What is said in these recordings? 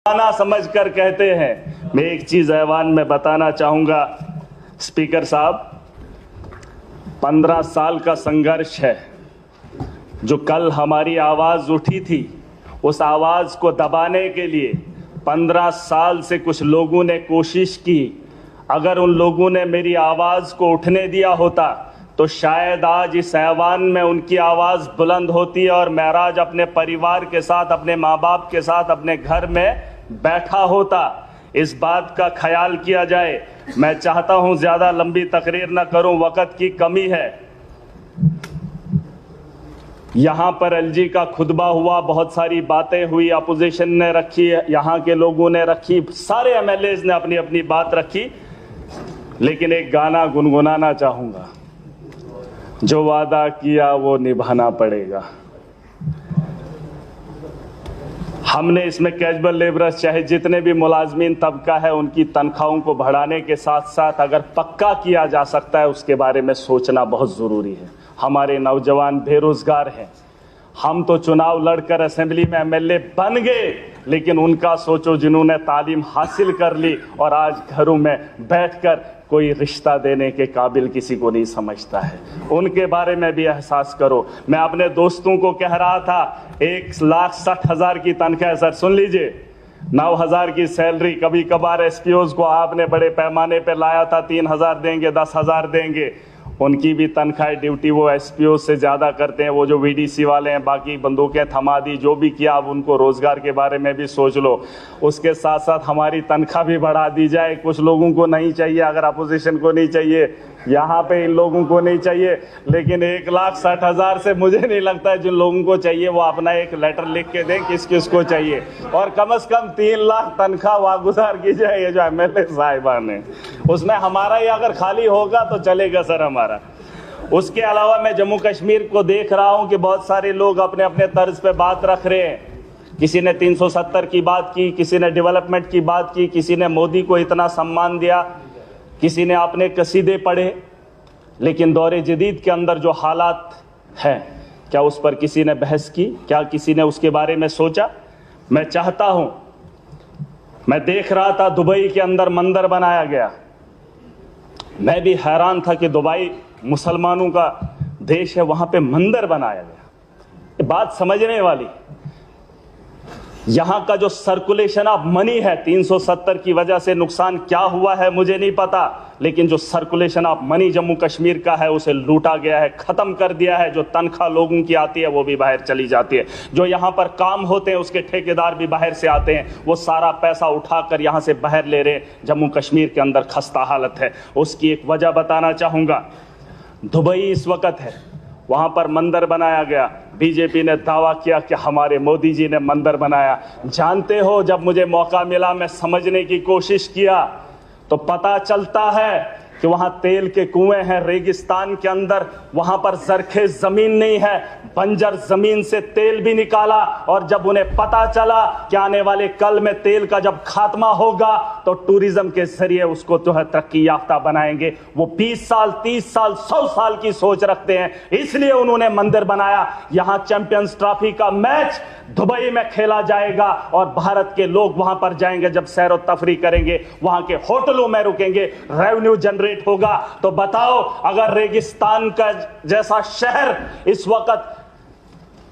ना समझकर कहते हैं। मैं एक चीज ऐवान में बताना चाहूंगा स्पीकर साहब, 15 साल का संघर्ष है। जो कल हमारी आवाज उठी थी, उस आवाज को दबाने के लिए 15 साल से कुछ लोगों ने कोशिश की। अगर उन लोगों ने मेरी आवाज को उठने दिया होता तो शायद आज इस ऐवान में उनकी आवाज बुलंद होती और महराज अपने परिवार के साथ, अपने माँ बाप के साथ अपने घर में बैठा होता। इस बात का ख्याल किया जाए। मैं चाहता हूं ज्यादा लंबी तकरीर न करूं, वक्त की कमी है। यहां पर एलजी का खुतबा हुआ, बहुत सारी बातें हुई, अपोजिशन ने रखी, यहां के लोगों ने रखी, सारे एमएलएज ने अपनी अपनी बात रखी। लेकिन एक गाना गुनगुनाना चाहूंगा, जो वादा किया वो निभाना पड़ेगा। हमने इसमें कैजुअल लेबरर्स, चाहे जितने भी मुलाजमीन तबका है, उनकी तनख्वाहों को बढ़ाने के साथ साथ अगर पक्का किया जा सकता है उसके बारे में सोचना बहुत ज़रूरी है। हमारे नौजवान बेरोजगार हैं। हम तो चुनाव लड़कर असेंबली में एमएलए बन गए, लेकिन उनका सोचो जिन्होंने तालीम हासिल कर ली और आज घरों में बैठकर कोई रिश्ता देने के काबिल किसी को नहीं समझता है। उनके बारे में भी एहसास करो। मैं अपने दोस्तों को कह रहा था, 1,60,000 की तनख्वाह, सर सुन लीजिए, 9,000 की सैलरी, कभी कभार एसपीओज को आपने बड़े पैमाने पे लाया था, 3,000 देंगे, 10,000 देंगे। उनकी भी तनख्वाह ड्यूटी वो एसपीओ से ज़्यादा करते हैं। वो जो वीडीसी वाले हैं, बाकी बंदूकें थमा दी, जो भी किया, अब उनको रोज़गार के बारे में भी सोच लो। उसके साथ साथ हमारी तनख्वाह भी बढ़ा दी जाए। कुछ लोगों को नहीं चाहिए, अगर अपोजिशन को नहीं चाहिए, यहाँ पे इन लोगों को नहीं चाहिए, लेकिन 1,60,000 से मुझे नहीं लगता है जिन लोगों को चाहिए वो अपना एक लेटर लिख के दें किस किस को चाहिए। और कम से कम 3 लाख तनख्वाह वागुजार की जाए। ये जो एमएलए साहिबान है, उसमें हमारा ही अगर खाली होगा तो चलेगा सर हमारा। उसके अलावा मैं जम्मू कश्मीर को देख रहा हूँ कि बहुत सारे लोग अपने अपने तर्ज पे बात रख रहे हैं। किसी ने 370 की बात की, किसी ने डेवलपमेंट की बात की, किसी ने मोदी को इतना सम्मान दिया, किसी ने अपने कसीदे पढ़े। लेकिन दौरे जदीद के अंदर जो हालात हैं, क्या उस पर किसी ने बहस की? क्या किसी ने उसके बारे में सोचा? मैं चाहता हूं, मैं देख रहा था दुबई के अंदर मंदिर बनाया गया। मैं भी हैरान था कि दुबई मुसलमानों का देश है, वहां पे मंदिर बनाया गया। ये बात समझने वाली। यहां का जो सर्कुलेशन ऑफ मनी है, 370 की वजह से नुकसान क्या हुआ है मुझे नहीं पता, लेकिन जो circulation of money Jammu Kashmir का है उसे लूटा गया है, खत्म कर दिया है। जो तनख्वाह लोगों की आती है वो भी बाहर चली जाती है। जो यहां पर काम होते हैं उसके ठेकेदार भी बाहर से आते हैं, वो सारा पैसा उठाकर यहां से बाहर ले रहे हैं। जम्मू कश्मीर के अंदर खस्ता हालत है। उसकी एक वजह बताना चाहूंगा। दुबई इस वक्त है, वहां पर मंदिर बनाया गया। बीजेपी ने दावा किया कि हमारे मोदी जी ने मंदिर बनाया। जानते हो, जब मुझे मौका मिला, मैं समझने की कोशिश किया तो पता चलता है कि वहां तेल के कुएं हैं रेगिस्तान के अंदर। वहां पर जरखेज जमीन नहीं है, बंजर जमीन से तेल भी निकाला। और जब उन्हें पता चला कि आने वाले कल में तेल का जब खात्मा होगा तो टूरिज्म के जरिए उसको जो है तरक्की याफ्ता बनाएंगे। वो 20 साल, 30 साल, 100 साल की सोच रखते हैं, इसलिए उन्होंने मंदिर बनाया। यहां चैंपियंस ट्रॉफी का मैच दुबई में खेला जाएगा और भारत के लोग वहां पर जाएंगे, जब सैर और तफरी करेंगे, वहां के होटलों में रुकेंगे, रेवेन्यू जनरेट होगा। तो बताओ, अगर रेगिस्तान का जैसा शहर इस वक्त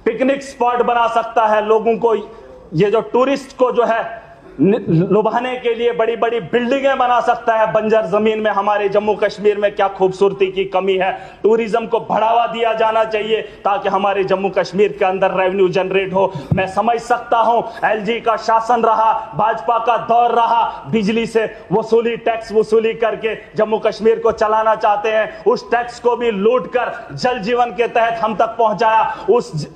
पिकनिक स्पॉट बना सकता है, लोगों को, ये जो टूरिस्ट को जो है लुभाने के लिए बड़ी बड़ी बिल्डिंगें बना सकता है बंजर जमीन में, हमारे जम्मू कश्मीर में क्या खूबसूरती की कमी है। टूरिज्म को बढ़ावा दिया जाना चाहिए ताकि हमारे जम्मू कश्मीर के अंदर रेवेन्यू जनरेट हो। मैं समझ सकता हूं, एलजी का शासन रहा, भाजपा का दौर रहा, बिजली से वसूली, टैक्स वसूली करके जम्मू कश्मीर को चलाना चाहते हैं। उस टैक्स को भी लूट कर जल जीवन के तहत हम तक पहुंचाया। उस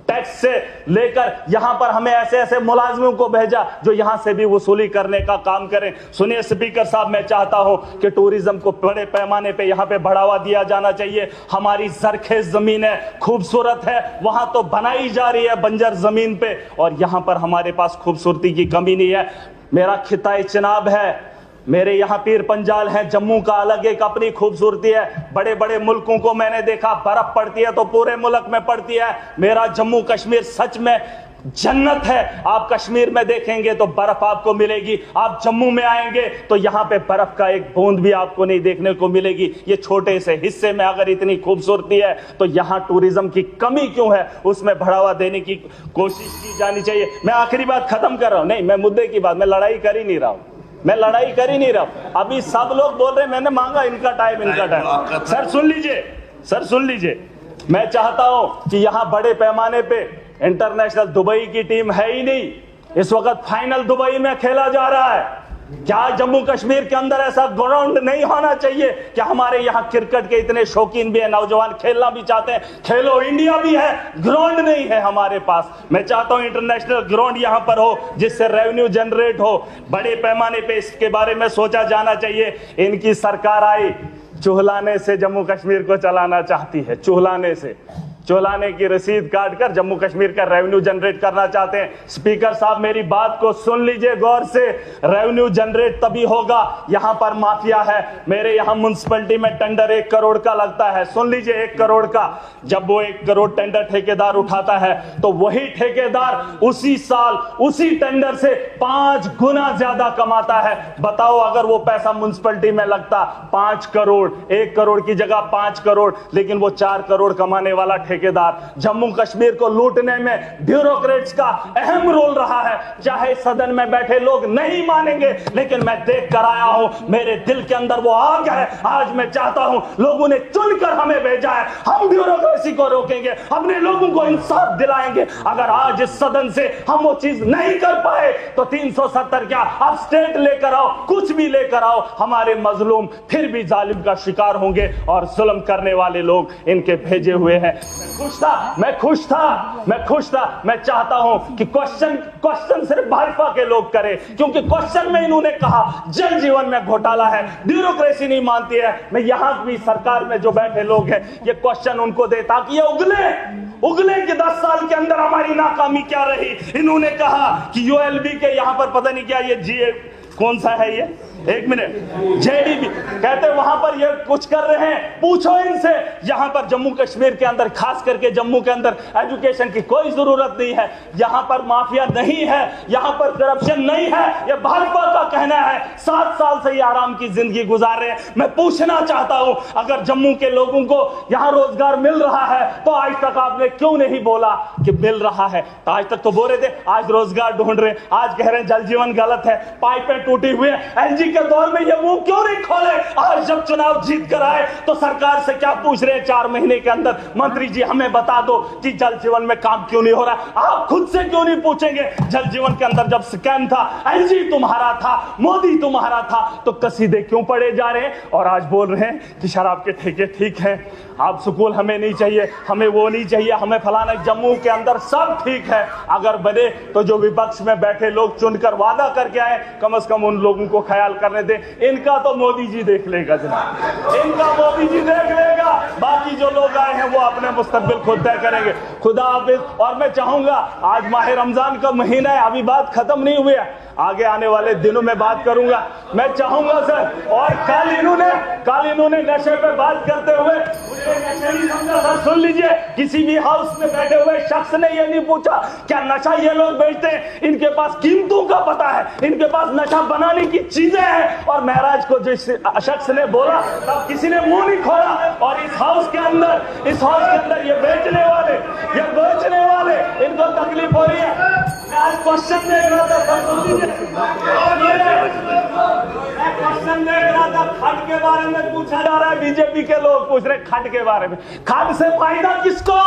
टैक्स से लेकर यहां पर हमें ऐसे ऐसे मुलाजिमों को भेजा जो यहां से भी वसूली करने का काम करें। सुनिए स्पीकर साहब, मैं चाहता हूं कि टूरिज्म को बड़े पैमाने पे यहां पे बढ़ावा दिया जाना चाहिए। हमारी जरखेज जमीन है, खूबसूरत है, वहां तो बनाई जा रही है बंजर जमीन पे, और यहां पर हमारे पास खूबसूरती की कमी नहीं है। मेरा खिताए चिनाब है, मेरे यहाँ पीर पंजाल है, जम्मू का अलग एक अपनी खूबसूरती है। बड़े बड़े मुल्कों को मैंने देखा, बर्फ पड़ती है तो पूरे मुल्क में पड़ती है। मेरा जम्मू कश्मीर सच में जन्नत है। आप कश्मीर में देखेंगे तो बर्फ आपको मिलेगी, आप जम्मू में आएंगे तो यहां पे बर्फ का एक बूंद भी आपको नहीं देखने को मिलेगी। ये छोटे से हिस्से में अगर इतनी खूबसूरती है तो यहां टूरिज्म की कमी क्यों है, उसमें बढ़ावा देने की कोशिश की जानी चाहिए। मैं आखिरी बात खत्म कर रहा हूं, नहीं मैं मुद्दे की बात, मैं लड़ाई कर ही नहीं रहा हूं, मैं लड़ाई कर ही नहीं रहा हूं। अभी सब लोग बोल रहे हैं मैंने मांगा इनका टाइम, इनका टाइम। सर सुन लीजिए, सर सुन लीजिए, मैं चाहता हूं कि यहां बड़े पैमाने पे इंटरनेशनल, दुबई की टीम है ही नहीं, इस वक्त फाइनल दुबई में खेला जा रहा है। क्या जम्मू कश्मीर के अंदर ऐसा ग्राउंड नहीं होना चाहिए? क्या हमारे यहाँ क्रिकेट के इतने शौकीन भी है, नौजवान खेलना भी चाहते हैं, खेलो इंडिया भी है, ग्राउंड नहीं है हमारे पास। मैं चाहता हूं इंटरनेशनल ग्राउंड यहां पर हो जिससे रेवेन्यू जनरेट हो, बड़े पैमाने पे इसके बारे में सोचा जाना चाहिए। इनकी सरकार आई चुहलाने से जम्मू कश्मीर को चलाना चाहती है, चुहलाने से, चुहलाने की रसीद काट कर जम्मू कश्मीर का रेवेन्यू जनरेट करना चाहते हैं। स्पीकर साहब मेरी बात को सुन लीजिए गौर से, रेवेन्यू जनरेट तभी होगा, यहां पर माफिया है। मेरे यहां म्युनिसिपैलिटी में टेंडर 1 करोड़ का लगता है, सुन लीजिए 1 करोड़ का। जब वो 1 करोड़ टेंडर ठेकेदार उठाता है तो वही ठेकेदार उसी साल उसी टेंडर से 5 गुना ज्यादा कमाता है। बताओ अगर वो पैसा म्युनिसिपैलिटी में लगता 5 करोड़, 1 करोड़ की जगह 5 करोड़, लेकिन वो 4 करोड़ कमाने वाला ठेकेदार। जम्मू कश्मीर को लूटने में ब्यूरोक्रेट्स का अहम रोल रहा है। चाहे सदन में बैठे लोग नहीं मानेंगे, लेकिन मैं देख कर आया हूं, मेरे दिल के अंदर वो आग है। आज मैं चाहता हूं, लोगों ने चुनकर हमें भेजा है, हम ब्यूरोक्रेसी को रोकेंगे, अपने लोगों को इंसाफ दिलाएंगे। अगर आज इस सदन से हम वो चीज नहीं कर पाए तो 370 क्या, आप स्टेट लेकर आओ, कुछ भी लेकर आओ, हमारे मजलूम फिर भी जालिम का शिकार होंगे और जुल्म करने वाले लोग इनके भेजे हुए हैं। मैं खुश था। मैं चाहता हूं कि क्वेश्चन सिर्फ भाजपा के लोग करें, क्योंकि क्वेश्चन में इन्होंने कहा जल जीवन में घोटाला है, ब्यूरोक्रेसी नहीं मानती है। मैं यहां भी सरकार में जो बैठे लोग हैं ये क्वेश्चन उनको दे ताकि ये उगले कि 10 साल के अंदर हमारी नाकामी क्या रही। इन्होंने कहा कि यूएलबी के यहां पर पता नहीं क्या, ये जीए कौन सा है, ये 1 मिनट, जेडीबी कहते वहां पर ये कुछ कर रहे हैं। पूछो इनसे, यहां पर जम्मू कश्मीर के अंदर, खास करके जम्मू के अंदर एजुकेशन की कोई जरूरत नहीं है, यहां पर माफिया नहीं है, यहां पर करप्शन नहीं है, ये भाजपा का कहना है। 7 साल से ये आराम की जिंदगी गुजार रहे हैं। मैं पूछना चाहता हूं, अगर जम्मू के लोगों को यहां रोजगार मिल रहा है तो आज तक आपने क्यों नहीं बोला कि मिल रहा है? तो आज तक तो बोल रहे थे, आज रोजगार ढूंढ रहे, आज कह रहे हैं जल जीवन गलत है, पाइपें टूटी हुई है। एलजी के दौर में ये मुंह क्यों नहीं खोले? आज जब चुनाव जीत कर आए तो सरकार से क्या पूछ रहे हैं 4 महीने के अंदर, मंत्री जी हमें बता दो कि जल जीवन में काम क्यों नहीं हो रहा। आप खुद से क्यों नहीं पूछेंगे? जल जीवन के अंदर जब स्कैम था, एलजी तुम्हारा था, मोदी तुम्हारा था, तो कसीदे क्यों पड़े जा रहे हैं? और आज बोल रहे हैं कि शराब के ठेके ठीक है, आप स्कूल हमें नहीं चाहिए, हमें वो नहीं चाहिए, हमें फलाना। जम्मू के अंदर सब ठीक है, अगर बने तो जो विपक्ष में बैठे लोग चुनकर वादा करके आए, कम से कम उन लोगों को ख्याल करने दे। इनका तो मोदी जी देख लेगा जनाब, इनका मोदी जी देख लेगा, बाकी जो लोग आए हैं वो अपने मुस्तकबिल खुद तय करेंगे। खुदा हाफिज। और मैं चाहूंगा, आज माह रमजान का महीना है, अभी बात खत्म नहीं हुई है, आगे आने वाले दिनों में बात करूंगा। मैं चाहूंगा सर, और कल इन्होंने नशे पे बात करते हुए मुझे नशे नहीं समझा सर। सुन लीजिए, किसी भी हाउस में बैठे हुए शख्स ने ये नहीं पूछा क्या नशा ये लोग बेचते हैं, इनके पास कीमतों का पता है, इनके पास नशा बनाने की चीजें हैं। और महराज को जिस शख्स ने बोला तब किसी ने मुंह नहीं खोला। और इस हाउस के अंदर ये बेचने वाले इनको तकलीफ हो रही है। आज क्वेश्चन देख रहा था, खट के बारे में पूछा जा रहा है, बीजेपी के लोग पूछ रहे खट के बारे में। खट से फायदा किसको?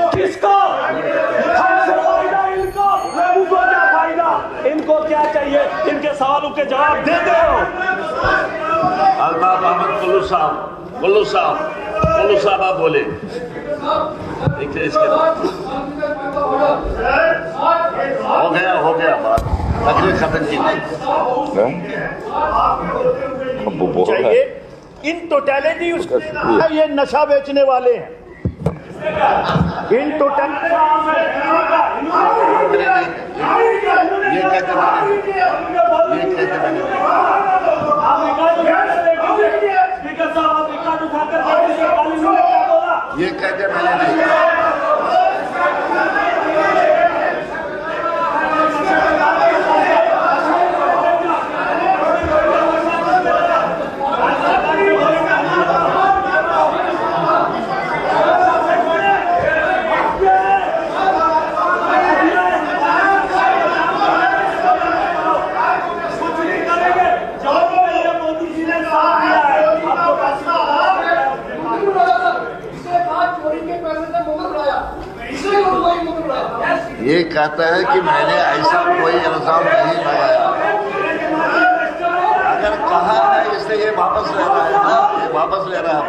खट से फायदा इनको, लोगों को क्या फायदा? इनको क्या चाहिए? इनके सवालों के जवाब देते हो। अल्ताफ अहमद कुल्लू साहब आप बोले। देखिए इसके हो गया बात, तकरीर खत्म की चाहिए। इन टोटलिटी ये नशा बेचने वाले हैं, इन टोटलिटी ये कहते मैंने नहीं कहता है कि मैंने ऐसा कोई इल्जाम नहीं लगाया। अगर कहा है इसलिए ये वापस ले रहा है ना, ये वापस ले रहा है।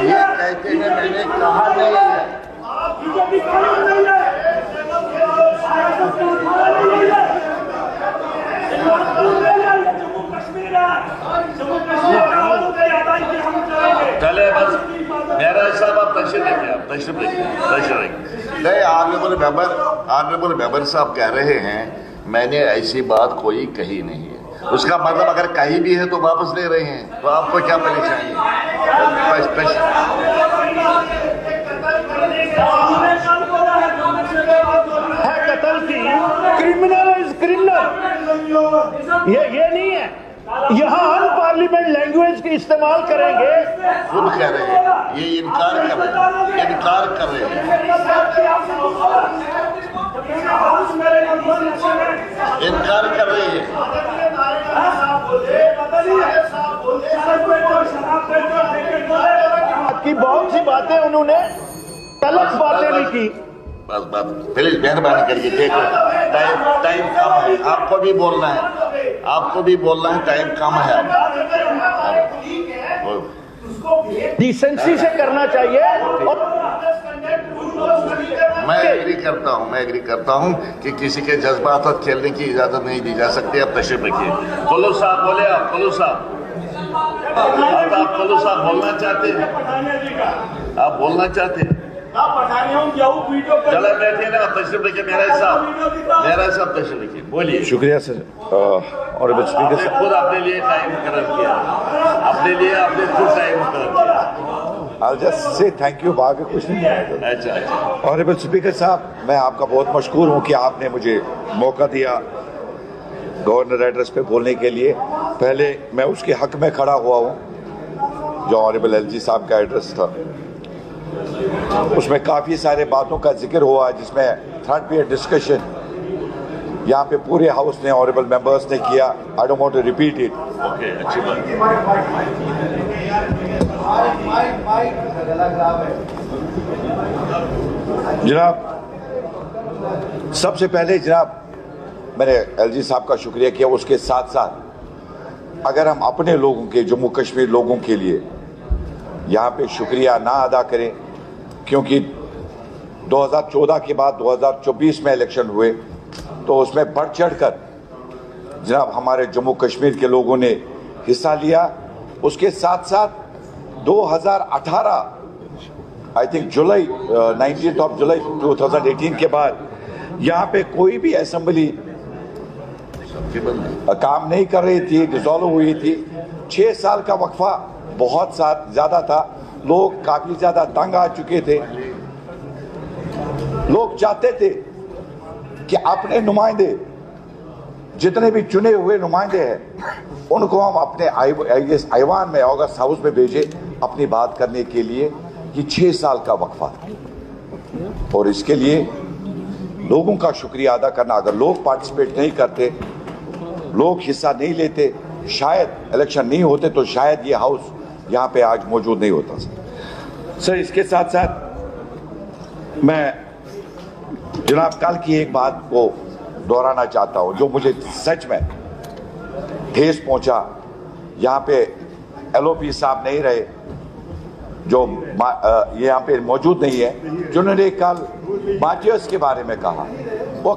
ये कहते हैं मैंने कहा नहीं है। चले बस मेरा साहब आप तशरीफ रखिए, आप तशरीफ रखिए। नहीं, ऑनरेबल मेंबर साहब कह रहे हैं मैंने ऐसी बात कोई कही नहीं है। उसका मतलब अगर कहीं भी है तो वापस ले रहे हैं, तो आपको क्या परेशानी है? कत्ल की क्रिमिनल इज क्रिमिनल, ये नहीं है। यहाँ हम पार्लियामेंट लैंग्वेज की इस्तेमाल करेंगे। खुद कह रहे हैं, ये इनकार कर रहे हैं, इनकार कर रहे हैं, इनकार कर रहे हैं। की बहुत सी बातें उन्होंने गलत बातें भी की। बस प्लीज मेहरबानी करके देखो, टाइम कम है, आपको भी बोलना है, टाइम कम है। डिसेंसी से करना चाहिए। और मैं एग्री करता हूं कि किसी के जज्बात और खेलने की इजाजत नहीं दी जा सकती। अब तशरीफ रखिए। कुल्लू साहब बोले, आप कुल्लू साहब बोलना चाहते हैं? आप बोलना चाहते हैं? चलो बैठिए ना, तशरीफ रखिए। मेरा साहब तशरीफ रखिए, बोलिए। शुक्रिया सर। ऑनरेबल स्पीकर सर, खुद अपने लिए टाइम मुकर्रर किया, आपने खुद टाइम मुकर्रर किया। I'll just say thank you, बाकी कुछ नहीं है। अच्छा। ऑनरेबल स्पीकर साहब, मैं आपका बहुत मशकूर हूँ कि आपने मुझे मौका दिया गवर्नर एड्रेस पे बोलने के लिए। पहले मैं उसके हक में खड़ा हुआ हूँ। जो ऑनरेबल एलजी साहब का एड्रेस था उसमें काफ़ी सारे बातों का जिक्र हुआ, जिसमें थर्ड पीरियड डिस्कशन यहाँ पे पूरे हाउस ने, ऑनरेबल मेंबर्स ने किया। I don't want to repeat it. Okay, अच्छी बात। जनाब, सबसे पहले जनाब मैंने एलजी साहब का शुक्रिया किया। उसके साथ साथ अगर हम अपने लोगों के, जम्मू कश्मीर लोगों के लिए यहाँ पे शुक्रिया ना अदा करें, क्योंकि 2014 के बाद 2024 में इलेक्शन हुए तो उसमें बढ़ चढ़ कर जनाब हमारे जम्मू कश्मीर के लोगों ने हिस्सा लिया। उसके साथ साथ 2018 आई थिंक जुलाई 19 जुलाई 2018 के बाद यहाँ पे कोई भी असेंबली काम नहीं कर रही थी, डिसॉल्व हुई थी। 6 साल का वक्फा बहुत ज़्यादा था। लोग काफ़ी ज़्यादा तंग आ चुके थे। लोग चाहते थे कि अपने नुमाइंदे, जितने भी चुने हुए नुमाइंदे हैं, उनको हम अपने ऐवान में, ऑगस्ट हाउस में भेजे अपनी बात करने के लिए। कि 6 साल का वक्फा था और इसके लिए लोगों का शुक्रिया अदा करना। अगर लोग पार्टिसिपेट नहीं करते, लोग हिस्सा नहीं लेते, शायद इलेक्शन नहीं होते, तो शायद ये हाउस यहाँ पे आज मौजूद नहीं होता। सर, इसके साथ साथ मैं जनाब कल की एक बात को दोहराना चाहता हूँ जो मुझे सच में ठेस पहुँचा। यहाँ पे एलओपी साहब नहीं रहे, जो ये यहाँ पे मौजूद नहीं है, जिन्होंने कल मार्टियर्स के बारे में कहा। वो